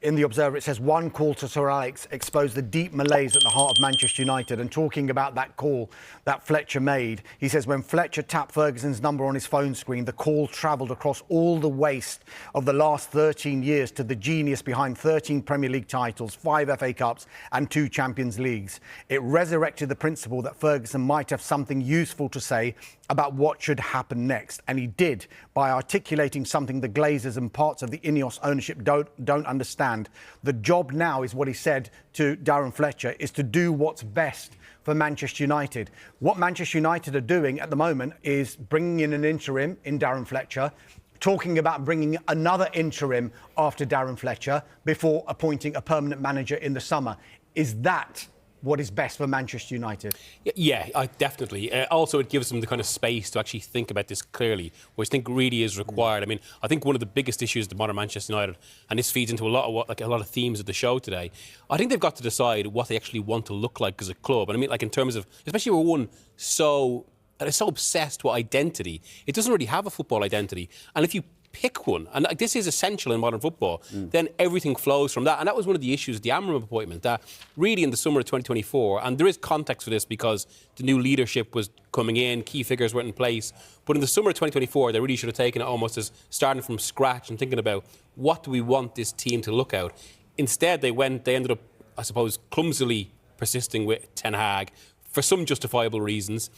in the Observer, it says one call to Sir Alex exposed the deep malaise at the heart of Manchester United. And talking about that call that Fletcher made, he says when Fletcher tapped Ferguson's number on his phone screen, the call travelled across all the waste of the last 13 years to the genius behind 13 Premier League titles, 5 FA Cups and 2 Champions Leagues. It resurrected the principle that Ferguson might have something useful to say about what should happen next. And he did, by articulating something the Glazers and parts of the Ineos ownership don't understand. The job now, is what he said to Darren Fletcher, is to do what's best for Manchester United. What Manchester United are doing at the moment is bringing in an interim in Darren Fletcher, talking about bringing another interim after Darren Fletcher before appointing a permanent manager in the summer. Is that what is best for Manchester United? Yeah, definitely. Also, it gives them the kind of space to actually think about this clearly, which I think really is required. I mean, I think one of the biggest issues of modern Manchester United, and this feeds into a lot of themes of the show today, I think they've got to decide what they actually want to look like as a club. And I mean, like in terms of, especially with one so obsessed with identity, it doesn't really have a football identity. And if you pick one, and this is essential in modern football, then everything flows from that. And that was one of the issues, the Amram appointment, that really in the summer of 2024, and there is context for this because the new leadership was coming in, key figures weren't in place, but in the summer of 2024, they really should have taken it almost as starting from scratch and thinking about what do we want this team to look out. Instead, they ended up, I suppose, clumsily persisting with Ten Hag for some justifiable reasons,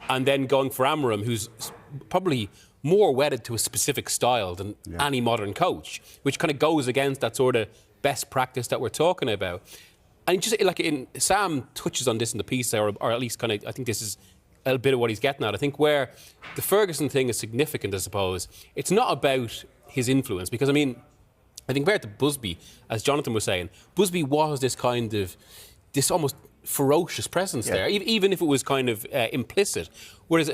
and then going for Amram, who's probably more wedded to a specific style than any modern coach, which kind of goes against that sort of best practice that we're talking about. And just like Sam touches on this in the piece there, or at least kind of, I think this is a bit of what he's getting at. I think where the Ferguson thing is significant, I suppose, it's not about his influence, because I mean, I think compared to Busby, as Jonathan was saying, Busby was this kind of, this almost ferocious presence there, even if it was kind of implicit. Whereas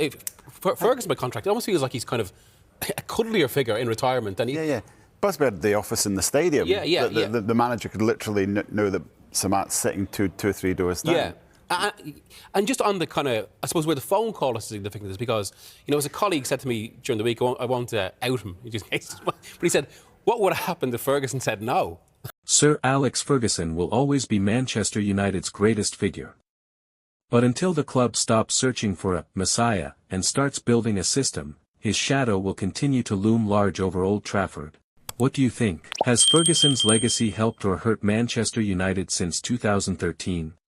Ferguson, by contract, it almost feels like he's kind of a cuddlier figure in retirement than he... Busby had the office in the stadium. The manager could literally know that Samat's sitting two or three doors down. And just on the kind of, I suppose, where the phone call is significant is because, you know, as a colleague said to me during the week, I won't out him, but he said, what would have happened if Ferguson said no? Sir Alex Ferguson will always be Manchester United's greatest figure. But until the club stops searching for a messiah and starts building a system, his shadow will continue to loom large over Old Trafford. What do you think? Has Ferguson's legacy helped or hurt Manchester United since 2013?